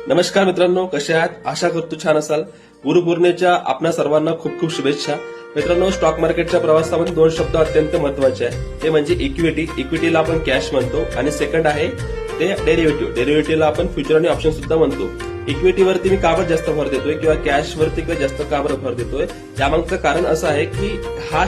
नमस्कार मित्रांनो, कसे आहात? आशा करतो छान असाल. गुरुपौर्णिमेच्या आपणा सर्वांना खूप खूप शुभेच्छा. मित्रांनो, स्टॉक मार्केटच्या प्रवासामध्ये दोन शब्द अत्यंत महत्वाचे आहेत. ते म्हणजे इक्विटी. इक्विटीला आपण कॅश म्हणतो आणि सेकंड आहे ते डेरिव्हेटिव्ह. डेरिव्हेटिव्हला आपण फ्युचर आणि ऑप्शन सुद्धा म्हणतो. इक्विटीवरती मी का बरं जास्त भर देतोय किंवा कॅशवरती जास्त का बरं भर देतोय, यामागचं कारण असं आहे की हा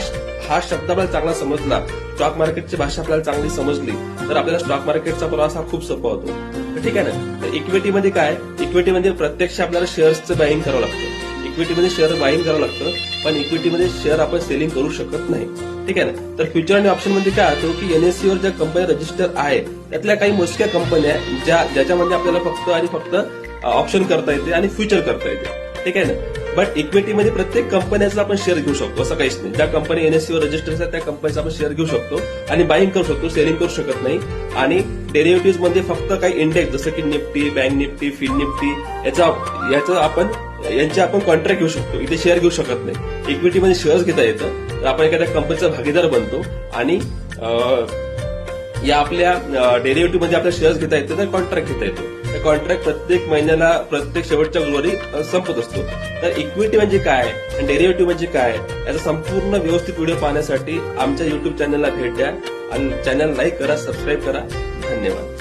शब्द आपल्याला चांगला समजला, स्टॉक मार्केटची भाषा आपल्याला चांगली समजली तर आपल्याला स्टॉक मार्केटचा प्रवास हा खूप सोपा होतो. तर ठीक आहे ना. तर इक्विटीमध्ये काय, इक्विटीमध्ये प्रत्यक्ष आपल्याला शेअर्सचं बाईंग करावं लागतं. इक्विटीमध्ये शेअर बाईंग करावं लागतं, पण इक्विटीमध्ये शेअर आपण सेलिंग करू शकत नाही. ठीक आहे ना. तर फ्युचर आणि ऑप्शन मध्ये काय होतं की एनएससीवर ज्या कंपन्या रजिस्टर आहे त्यातल्या काही मोजक्या कंपन्या ज्याच्यामध्ये आपल्याला फक्त आणि फक्त ऑप्शन करता येते आणि फ्युचर करता येते. ठीक आहे ना. बट इक्विटीमध्ये प्रत्येक कंपन्याचा आपण शेअर घेऊ शकतो, असं काहीच नाही. ज्या कंपनी एनएससीवर रजिस्टर आहेत त्या कंपनीचा आपण शेअर घेऊ शकतो आणि बाईंग करू शकतो, सेलिंग करू शकत नाही. आणि डेरिव्हेटिव्ह मध्ये फक्त काही इंडेक्स जसं की Nifty, bank Nifty, Fin Nifty यांचे आपण कॉन्ट्रॅक्ट घेऊ शकतो. इथे शेअर घेऊ शकत नाही. इक्विटीमध्ये शेअर्स घेता येतं, तर आपण एखाद्या कंपनीचा भागीदार बनतो आणि या आपल्या डेरिव्हेटिव्ह मध्ये आपल्या शेअर्स घेता येतं, तर कॉन्ट्रॅक्ट घेता येतो. त्या कॉन्ट्रॅक्ट प्रत्येक महिन्याला प्रत्येक शेवटच्या गुरुवारी संपत असतो. तर इक्विटी म्हणजे काय आणि डेरिव्हेटिव्ह म्हणजे काय याचा संपूर्ण व्यवस्थित व्हिडिओ पाहण्यासाठी आमच्या युट्यूब चॅनलला भेट द्या आणि चॅनल लाईक करा, सबस्क्राईब करा. धन्यवाद.